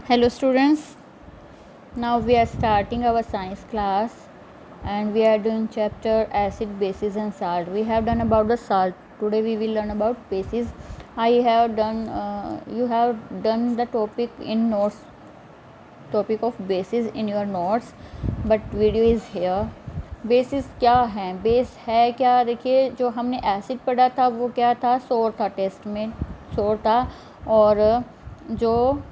Hello students, now we are starting our science class and we are doing chapter acid, bases and salt. We have done about the salt. Today we will learn about bases. You have done the topic in notes, topic of bases in your notes, but video is here. Basis क्या है, base है क्या? देखिए, जो हमने acid पढ़ा था वो क्या था, सोर था, टेस्ट में सोर था, और जो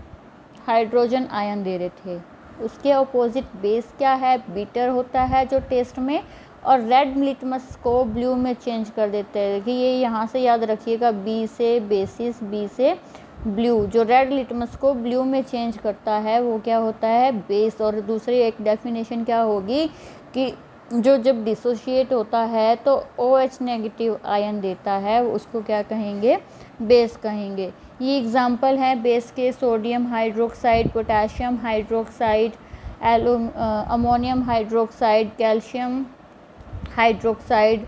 हाइड्रोजन आयन दे रहे थे उसके अपोजिट बेस क्या है, बीटर होता है जो टेस्ट में, और रेड लिटमस को ब्लू में चेंज कर देते हैं। देखिए ये यहाँ से याद रखिएगा, बी से बेसिस, बी से ब्लू, जो रेड लिटमस को ब्लू में चेंज करता है वो क्या होता है, बेस। और दूसरी एक डेफिनेशन क्या होगी कि जो जब डिसोशिएट होता है तो OH नेगेटिव आयन देता है, उसको क्या कहेंगे, बेस कहेंगे। ये एग्जाम्पल है बेस के, sodium hydroxide, potassium hydroxide, ammonium hydroxide, calcium hydroxide,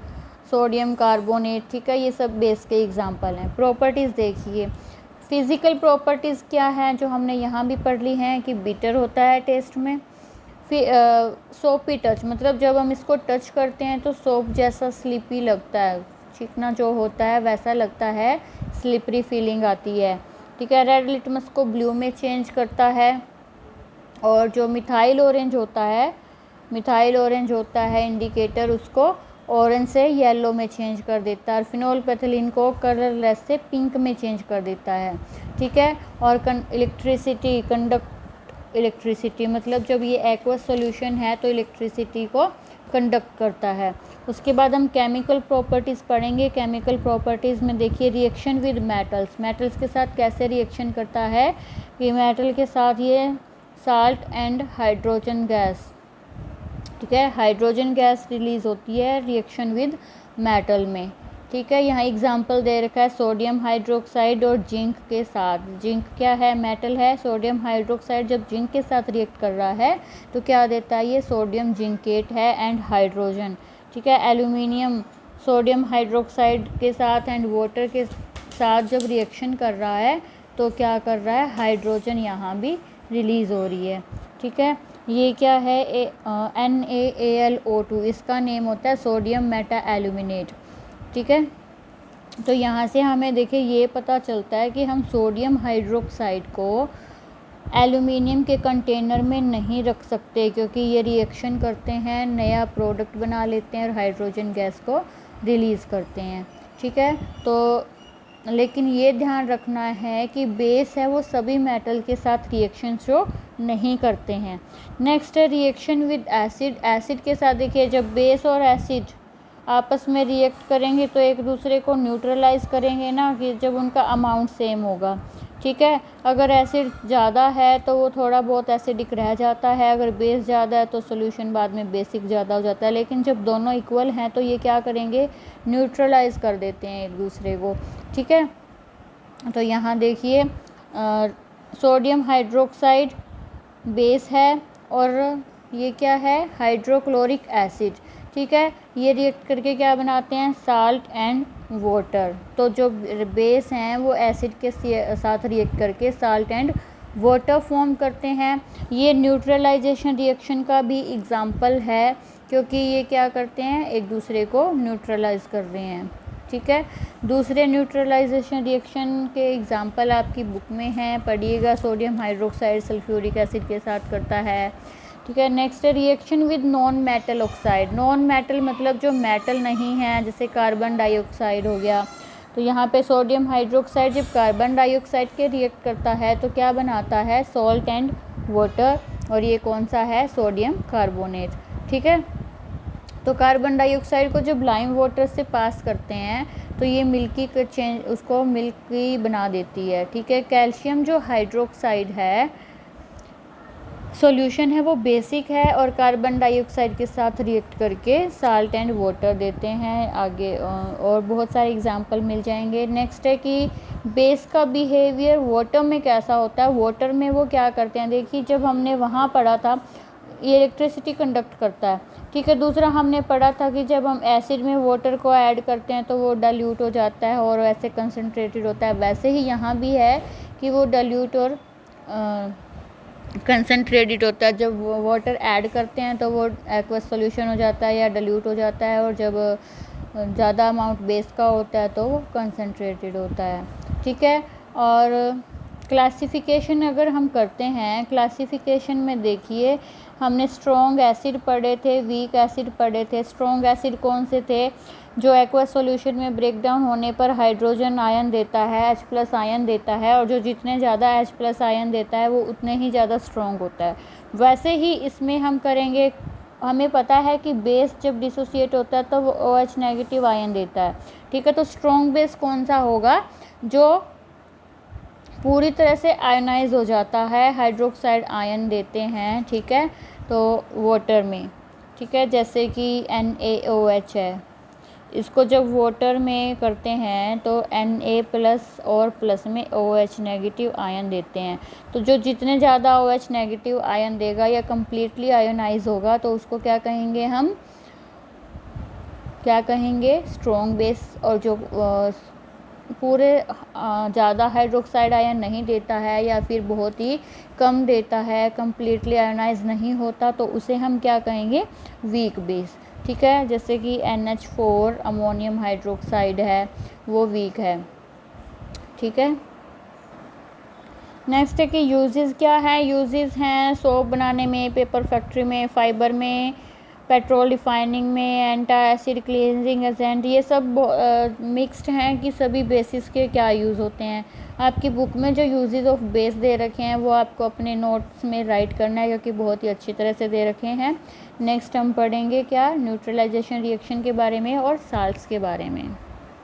sodium carbonate. ठीक है, ये सब बेस के एग्जाम्पल हैं। प्रॉपर्टीज़ देखिए, फिज़िकल प्रॉपर्टीज़ क्या हैं जो हमने यहाँ भी पढ़ ली हैं कि बिटर होता है टेस्ट में। फिर सोपी टच, मतलब जब हम इसको टच करते हैं तो सोप जैसा स्लिपी लगता है, चिकना जो होता है वैसा लगता है, स्लिपरी फीलिंग आती है। ठीक है, रेड लिटमस को ब्लू में चेंज करता है, और जो मिथाइल ऑरेंज होता है इंडिकेटर, उसको ऑरेंज से येलो में चेंज कर देता है, और फिनोल पैथिलीन को कलरलेस से पिंक में चेंज कर देता है। ठीक है, और इलेक्ट्रिसिटी मतलब जब ये एक्वस सॉल्यूशन है तो इलेक्ट्रिसिटी को कंडक्ट करता है। उसके बाद हम केमिकल प्रॉपर्टीज़ पढ़ेंगे। केमिकल प्रॉपर्टीज़ में देखिए, रिएक्शन विद मेटल्स के साथ कैसे रिएक्शन करता है, कि मेटल के साथ ये साल्ट एंड हाइड्रोजन गैस, ठीक है, हाइड्रोजन गैस रिलीज होती है रिएक्शन विद मेटल में। ठीक है, यहाँ एग्जाम्पल दे रखा है सोडियम हाइड्रोक्साइड और जिंक के साथ। जिंक क्या है, मेटल है। सोडियम हाइड्रोक्साइड जब जिंक के साथ रिएक्ट कर रहा है तो क्या देता है, ये सोडियम जिंकेट है एंड हाइड्रोजन। ठीक है, एल्यूमिनियम सोडियम हाइड्रोक्साइड के साथ एंड वाटर के साथ जब रिएक्शन कर रहा है तो क्या कर रहा है, हाइड्रोजन यहाँ भी रिलीज़ हो रही है। ठीक है, ये क्या है, NaAlO2, इसका नेम होता है सोडियम मेटा एल्यूमिनेट। ठीक है, तो यहाँ से हमें देखिए ये पता चलता है कि हम सोडियम हाइड्रोक्साइड को एल्यूमिनियम के कंटेनर में नहीं रख सकते, क्योंकि ये रिएक्शन करते हैं, नया प्रोडक्ट बना लेते हैं और हाइड्रोजन गैस को रिलीज़ करते हैं। ठीक है, तो लेकिन ये ध्यान रखना है कि बेस है वो सभी मेटल के साथ रिएक्शन शो नहीं करते हैं। नेक्स्ट है रिएक्शन विद एसिड। एसिड के साथ देखिए, जब बेस और एसिड आपस में रिएक्ट करेंगे तो एक दूसरे को न्यूट्रलाइज करेंगे ना, कि जब उनका अमाउंट सेम होगा। ठीक है, अगर एसिड ज़्यादा है तो वो थोड़ा बहुत एसिडिक रह जाता है, अगर बेस ज़्यादा है तो सोल्यूशन बाद में बेसिक ज़्यादा हो जाता है, लेकिन जब दोनों इक्वल हैं तो ये क्या करेंगे, न्यूट्रलाइज कर देते हैं एक दूसरे को। ठीक है, तो यहाँ देखिए सोडियम हाइड्रोक्साइड बेस है, और ये क्या है, हाइड्रोक्लोरिक एसिड। ठीक है, ये रिएक्ट करके क्या बनाते हैं, साल्ट एंड वाटर। तो जो बेस हैं वो एसिड के साथ रिएक्ट करके साल्ट एंड वाटर फॉर्म करते हैं। ये न्यूट्रलाइजेशन रिएक्शन का भी एग्जाम्पल है, क्योंकि ये क्या करते हैं, एक दूसरे को न्यूट्रलाइज कर रहे हैं। ठीक है, दूसरे न्यूट्रलाइजेशन रिएक्शन के एग्जाम्पल आपकी बुक में हैं, पढ़िएगा। सोडियम हाइड्रोक्साइड सल्फ्यूरिक एसिड के साथ करता है। ठीक है, नेक्स्ट है reaction with non metal oxide. Non metal मतलब जो मेटल नहीं है, जैसे कार्बन डाइऑक्साइड हो गया। तो यहाँ पे सोडियम हाइड्रोक्साइड जब कार्बन डाइऑक्साइड के रिएक्ट करता है तो क्या बनाता है, सॉल्ट एंड वाटर, और ये कौन सा है, सोडियम कार्बोनेट। ठीक है, तो कार्बन डाइऑक्साइड को जब लाइम वाटर से पास करते हैं तो ये मिल्की का चेंज, उसको मिल्की बना देती है। ठीक है, कैल्शियम जो हाइड्रोक्साइड है सॉल्यूशन है वो बेसिक है, और कार्बन डाइऑक्साइड के साथ रिएक्ट करके साल्ट एंड वाटर देते हैं। आगे और बहुत सारे एग्जांपल मिल जाएंगे। नेक्स्ट है कि बेस का बिहेवियर वाटर में कैसा होता है। वाटर में वो क्या करते हैं, देखिए जब हमने वहाँ पढ़ा था ये इलेक्ट्रिसिटी कंडक्ट करता है। ठीक है, दूसरा हमने पढ़ा था कि जब हम एसिड में वाटर को ऐड करते हैं तो वो डाइल्यूट हो जाता है और वैसे कंसनट्रेटेड होता है। वैसे ही यहाँ भी है कि वो डाइल्यूट और कंसनट्रेटेड होता है। जब वाटर ऐड करते हैं तो वो एक्वस सॉल्यूशन हो जाता है या डाइल्यूट हो जाता है, और जब ज़्यादा अमाउंट बेस का होता है तो वो कंसनट्रेटेड होता है। ठीक है, और क्लासिफिकेशन अगर हम करते हैं, क्लासिफिकेशन में देखिए हमने स्ट्रॉन्ग एसिड पढ़े थे, वीक एसिड पढ़े थे। स्ट्रॉन्ग एसिड कौन से थे? जो एक्वस सॉल्यूशन में ब्रेक डाउन होने पर हाइड्रोजन आयन देता है, H+ आयन देता है, और जो जितने ज़्यादा H+ आयन देता है वो उतने ही ज़्यादा स्ट्रॉन्ग होता है। वैसे ही इसमें हम करेंगे, हमें पता है कि बेस जब डिसोसिएट होता है तो वो OH- आयन देता है। ठीक है, तो स्ट्रॉन्ग बेस कौन सा होगा? जो पूरी तरह से आयनाइज हो जाता है, हाइड्रोक्साइड आयन देते हैं। ठीक है, तो वाटर में, ठीक है, जैसे कि NaOH है, इसको जब वाटर में करते हैं तो Na+ और प्लस में OH- आयन देते हैं। तो जो जितने ज़्यादा OH- आयन देगा या कम्प्लीटली आयनाइज होगा तो उसको क्या कहेंगे? हम क्या कहेंगे? Strong base. और जो पूरे ज़्यादा हाइड्रोक्साइड आयन नहीं देता है या फिर बहुत ही कम देता है, कम्प्लीटली आयनाइज नहीं होता, तो उसे हम क्या कहेंगे? Weak base. ठीक है, जैसे कि NH4 अमोनियम हाइड्रोक्साइड है, वो वीक है। ठीक है, नेक्स्ट है कि यूजेस क्या है? यूजेस हैं सोप बनाने में, पेपर फैक्ट्री में, फाइबर में, पेट्रोल रिफाइनिंग में, एंटा एसिड क्लींजिंग एजेंट। ये सब मिक्स्ड हैं कि सभी बेसिस के क्या यूज़ होते हैं। आपकी बुक में जो यूजेस ऑफ बेस दे रखे हैं वो आपको अपने नोट्स में राइट करना है, क्योंकि बहुत ही अच्छी तरह से दे रखे हैं। नेक्स्ट हम पढ़ेंगे क्या? न्यूट्रलाइजेशन रिएक्शन के बारे में और साल्ट्स के बारे में।